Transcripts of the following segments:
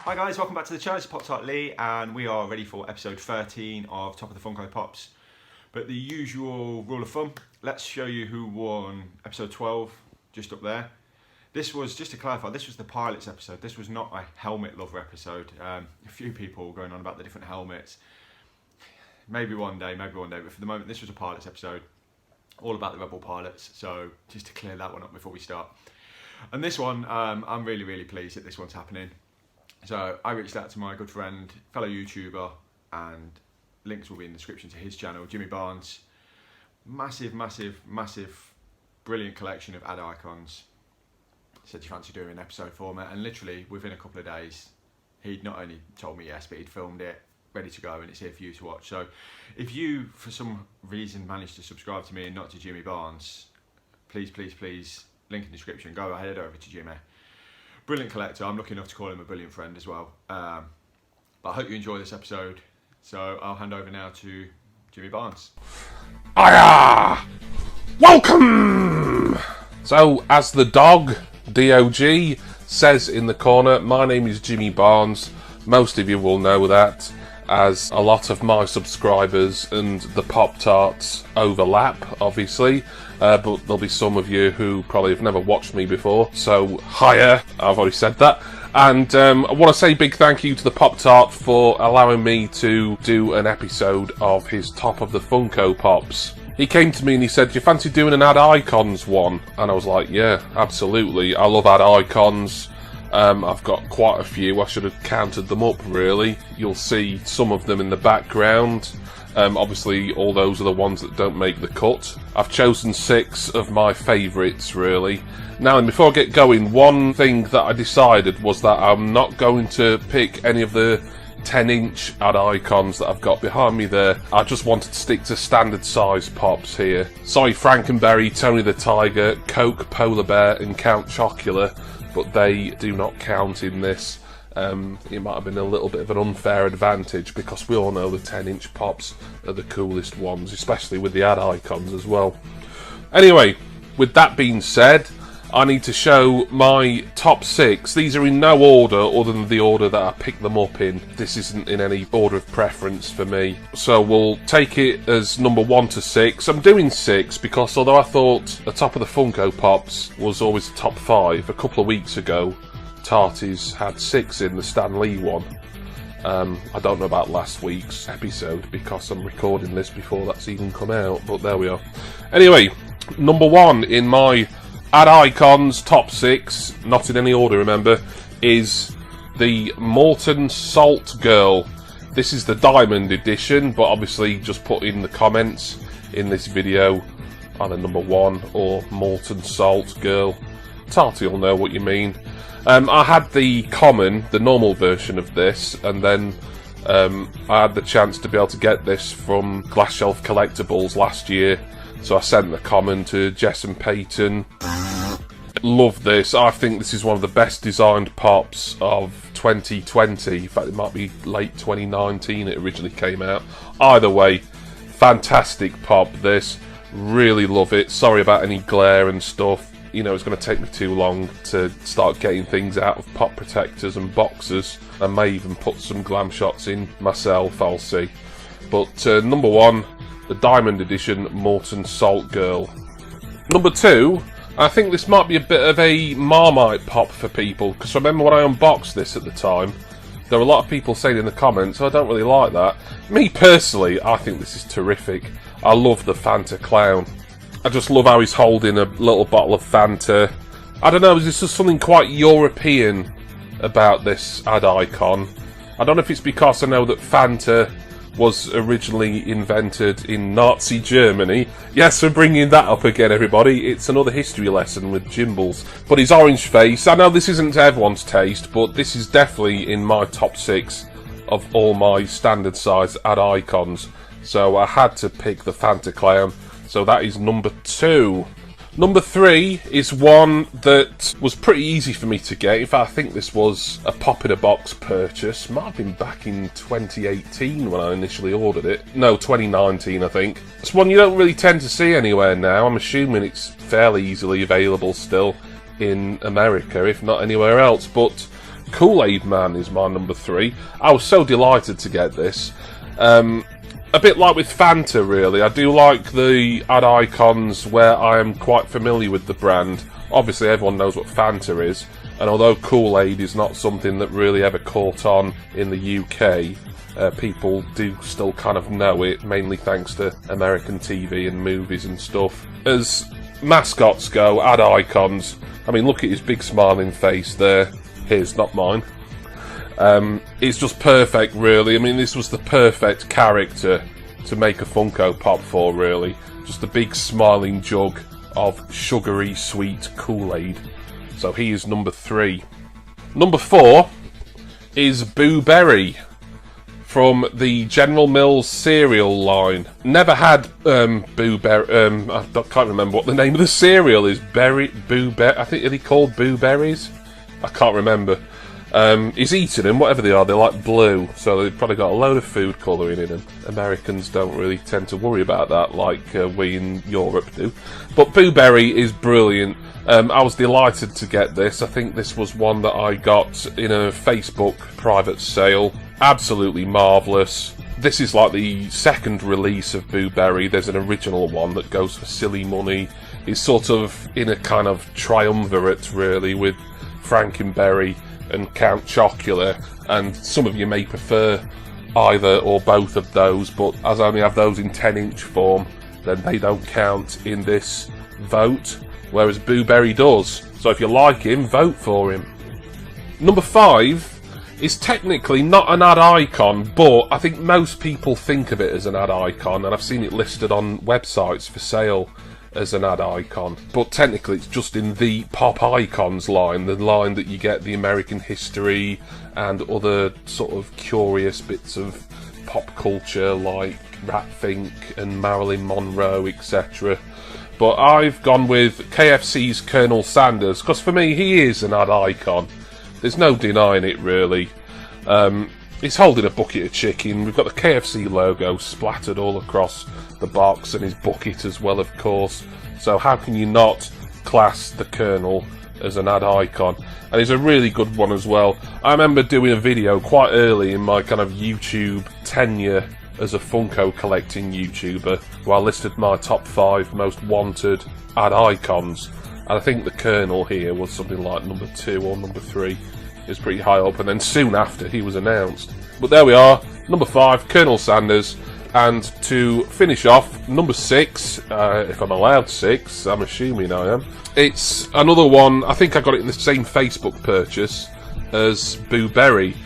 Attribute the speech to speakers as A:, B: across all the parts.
A: Hi guys, welcome back to the channel. It's Pop-Tart Lee and we are ready for episode 13 of Top of the Funko Pops. But the usual rule of thumb, let's show you who won episode 12, just up there. This was, just to clarify, this was the pilots episode. This was not a helmet lover episode. A few people going on about the different helmets. Maybe one day, but for the moment this was a pilots episode. All about the Rebel pilots, so just to clear that one up before we start. And this one, I'm really pleased that this one's happening. So I reached out to my good friend, fellow YouTuber, and links will be in the description to his channel, Jimmy Barnes. Massive, brilliant collection of ad icons. Said, do you fancy doing an episode for me? And literally within a couple of days, he'd not only told me yes, but he'd filmed it, ready to go, and it's here for you to watch. So if you, for some reason, managed to subscribe to me and not to Jimmy Barnes, please, link in the description, go ahead over to Jimmy. Brilliant collector. I'm lucky enough to call him a brilliant friend as well. But I hope you enjoy this episode. So I'll hand over now to Jimmy Barnes.
B: Hiya! Welcome! So, as the dog, DOG, says in the corner, my name is Jimmy Barnes. Most of you will know that, as a lot of my subscribers and the Pop-Tarts overlap, obviously. But there'll be some of you who probably have never watched me before, so hiya, I've already said that. And I want to say a big thank you to the Pop-Tart for allowing me to do an episode of his Top of the Funko Pops. He came to me and he said, do you fancy doing an ad icons one? And I was like, yeah, absolutely, I love ad icons. I've got quite a few. I should have counted them up, really. You'll see some of them in the background. Obviously, all those are the ones that don't make the cut. I've chosen 6 of my favourites, really. Now, and before I get going, one thing that I decided was that I'm not going to pick any of the 10-inch ad icons that I've got behind me there. I just wanted to stick to standard size pops here. Sorry, Frankenberry, Tony the Tiger, Coke, Polar Bear and Count Chocula, but they do not count in this. It might have been a little bit of an unfair advantage because we all know the 10-inch pops are the coolest ones, especially with the ad icons as well. Anyway, with that being said, I need to show my top 6. These are in no order other than the order that I picked them up in. This isn't in any order of preference for me. So we'll take it as number 1 to 6. I'm doing 6 because although I thought the Top of the Funko Pops was always the top 5, a couple of weeks ago Tarties had 6 in the Stan Lee one. I don't know about last week's episode because I'm recording this before that's even come out, but there we are. Anyway, number 1 in my ad icons top 6, not in any order remember, is the Molten Salt Girl. This is the Diamond Edition, but obviously just put in the comments in this video either number 1 or Molten Salt Girl. Tarty will know what you mean. I had the common, the normal version of this, and then I had the chance to be able to get this from Glass Shelf Collectibles last year, so I sent the common to Jess and Peyton. Love this. I think this is one of the best designed pops of 2020. In fact, it might be late 2019 it originally came out. Either way, fantastic pop this. Really love it. Sorry about any glare and stuff. You know, it's going to take me too long to start getting things out of pop protectors and boxes. I may even put some glam shots in myself, I'll see. But number 1, the Diamond Edition Molten Salt Girl. Number 2, I think this might be a bit of a Marmite pop for people, because remember when I unboxed this at the time, there were a lot of people saying in the comments, I don't really like that. Me personally, I think this is terrific. I love the Fanta Clown. I just love how he's holding a little bottle of Fanta. I don't know, there's just something quite European about this ad icon. I don't know if it's because I know that Fanta was originally invented in Nazi Germany. Yes, we're bringing that up again, everybody. It's another history lesson with Jimbles. But his orange face, I know this isn't everyone's taste, but this is definitely in my top 6 of all my standard size ad icons. So I had to pick the Fanta Clown. So that is number 2. Number 3 is one that was pretty easy for me to get. In fact, I think this was a pop-in-a-box purchase. Might have been back in 2018 when I initially ordered it. No, 2019, I think. It's one you don't really tend to see anywhere now. I'm assuming it's fairly easily available still in America, if not anywhere else. But Kool-Aid Man is my number 3. I was so delighted to get this. A bit like with Fanta, really. I do like the ad icons where I am quite familiar with the brand. Obviously, everyone knows what Fanta is, and although Kool-Aid is not something that really ever caught on in the UK, people do still kind of know it, mainly thanks to American TV and movies and stuff. As mascots go, ad icons, I mean, look at his big smiling face there. His, not mine. It's just perfect, really. I mean, this was the perfect character to make a Funko Pop for, really. Just a big smiling jug of sugary sweet Kool-Aid. So he is number 3. Number 4 is Boo Berry from the General Mills cereal line. Never had Boo Berry. I can't remember what the name of the cereal is. Boo Berry. I think, are they called Boo Berries? I can't remember. He's eating them, whatever they are, they're like blue, so they've probably got a load of food colouring in them. Americans don't really tend to worry about that like we in Europe do. But Boo Berry is brilliant. I was delighted to get this. I think this was one that I got in a Facebook private sale. Absolutely marvellous. This is like the second release of Boo Berry. There's an original one that goes for silly money. It's sort of in a kind of triumvirate, really, with Frankenberry and Count Chocula, and some of you may prefer either or both of those, but as I only have those in 10-inch form, then they don't count in this vote, whereas Boo Berry does. So if you like him, vote for him. Number 5 is technically not an ad icon, but I think most people think of it as an ad icon, and I've seen it listed on websites for sale as an ad icon, but technically it's just in the Pop Icons line, the line that you get the American history and other sort of curious bits of pop culture like Rat Fink and Marilyn Monroe, etc. But I've gone with KFC's Colonel Sanders, because for me he is an ad icon. There's no denying it, really. He's holding a bucket of chicken. We've got the KFC logo splattered all across the box and his bucket as well, of course. So how can you not class the Colonel as an ad icon? And he's a really good one as well. I remember doing a video quite early in my kind of YouTube tenure as a Funko collecting YouTuber, where I listed my top 5 most wanted ad icons. And I think the Colonel here was something like number 2 or number 3. It was pretty high up, and then soon after he was announced. But there we are, number 5, Colonel Sanders. And to finish off, number 6, if I'm allowed 6, I'm assuming I am. It's another one, I think I got it in the same Facebook purchase as Boo Berry.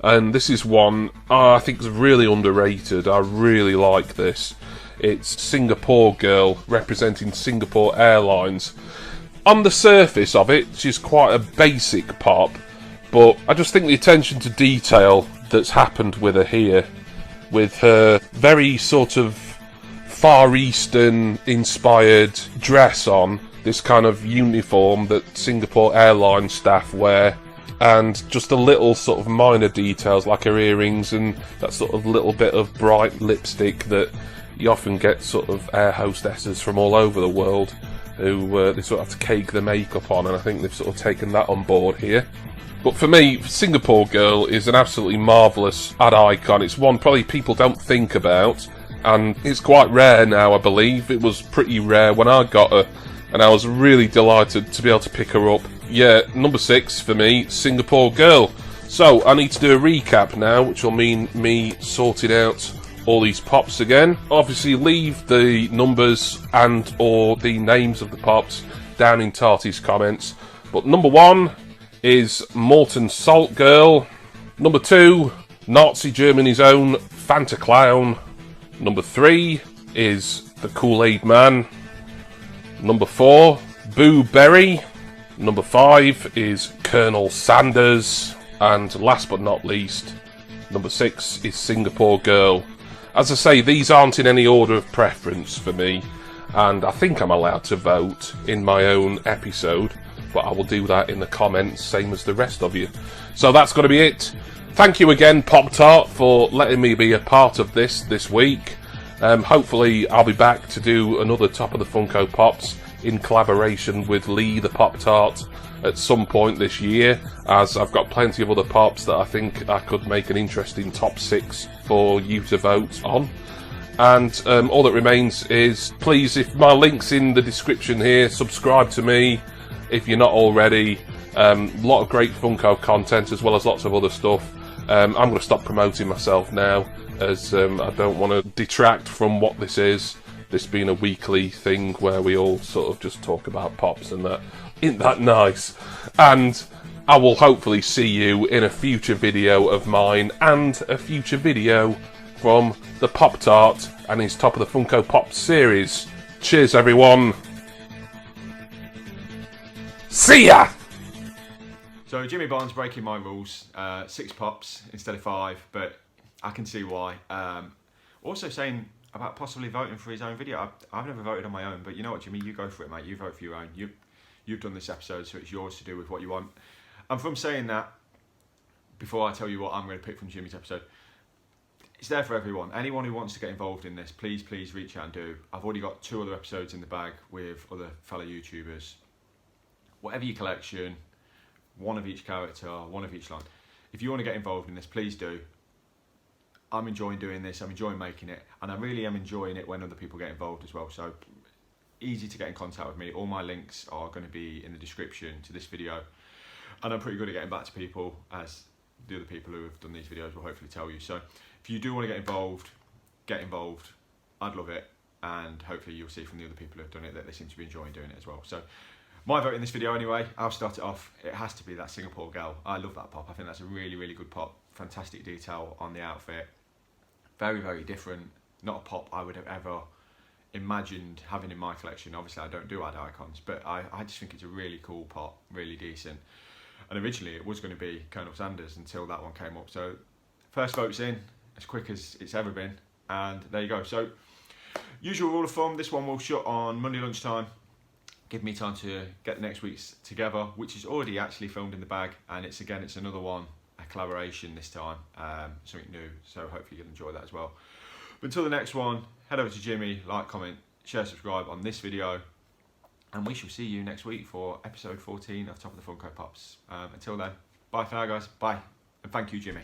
B: And this is one I think is really underrated. I really like this. It's Singapore Girl, representing Singapore Airlines. On the surface of it, she's quite a basic pop, but I just think the attention to detail that's happened with her here, with her very sort of Far Eastern inspired dress on, this kind of uniform that Singapore Airlines staff wear, and just a little sort of minor details like her earrings and that sort of little bit of bright lipstick that you often get sort of air hostesses from all over the world who they sort of have to cake the makeup on, and I think they've sort of taken that on board here. But for me, Singapore Girl is an absolutely marvellous ad icon. It's one probably people don't think about, and it's quite rare now, I believe. It was pretty rare when I got her, and I was really delighted to be able to pick her up. Yeah, number 6 for me, Singapore Girl. So, I need to do a recap now, which will mean me sorting out all these pops again. Obviously, leave the numbers and or the names of the pops down in Tarty's comments. But number 1 is Molten Salt Girl. Number 2, Nazi Germany's own Fanta Clown. Number 3 is the Kool-Aid Man. Number 4, Boo Berry. Number 5 is Colonel Sanders. And last but not least, number 6 is Singapore Girl. As I say, these aren't in any order of preference for me, and I think I'm allowed to vote in my own episode, but I will do that in the comments, same as the rest of you. So that's going to be it. Thank you again, Pop-Tart, for letting me be a part of this week. Hopefully I'll be back to do another Top of the Funko Pops in collaboration with Lee the Pop-Tart at some point this year, as I've got plenty of other pops that I think I could make an interesting top 6 for you to vote on. And all that remains is, please, if my link's in the description here, subscribe to me if you're not already. A lot of great Funko content as well as lots of other stuff. I'm going to stop promoting myself now, as I don't want to detract from what this is. This being a weekly thing where we all sort of just talk about pops and that. Isn't that nice? And I will hopefully see you in a future video of mine and a future video from the Pop-Tart and his Top of the Funko Pop series. Cheers, everyone. See ya!
A: So Jimmy Barnes breaking my rules, 6 pops instead of 5, but I can see why. Also saying about possibly voting for his own video. I've never voted on my own, but you know what, Jimmy, you go for it, mate. You vote for your own. You've done this episode, so it's yours to do with what you want. And from saying that, before I tell you what I'm going to pick from Jimmy's episode, it's there for everyone. Anyone who wants to get involved in this, please reach out and do. I've already got 2 other episodes in the bag with other fellow YouTubers. Whatever your collection, 1 of each character, 1 of each line. If you want to get involved in this, please do. I'm enjoying doing this, I'm enjoying making it, and I really am enjoying it when other people get involved as well. So easy to get in contact with me. All my links are going to be in the description to this video, and I'm pretty good at getting back to people, as the other people who have done these videos will hopefully tell you. So if you do want to get involved. I'd love it, and hopefully you'll see from the other people who have done it that they seem to be enjoying doing it as well. So my vote in this video anyway, I'll start it off. It has to be that Singapore girl. I love that pop. I think that's a really good pop. Fantastic detail on the outfit. Very different. Not a pop I would have ever imagined having in my collection. Obviously I don't do ad icons, but I just think it's a really cool pop, really decent. And originally it was going to be Colonel Sanders until that one came up. So first vote's in, as quick as it's ever been, and there you go. So usual rule of thumb, this one will shut on Monday lunchtime. Give me time to get the next week's together, which is already actually filmed in the bag, and it's another one, a collaboration this time, something new, so hopefully you'll enjoy that as well. But until the next one, head over to Jimmy, like, comment, share, subscribe on this video, and we shall see you next week for episode 14 of Top of the Funko Pops. Until then, bye for now guys, bye, and thank you Jimmy.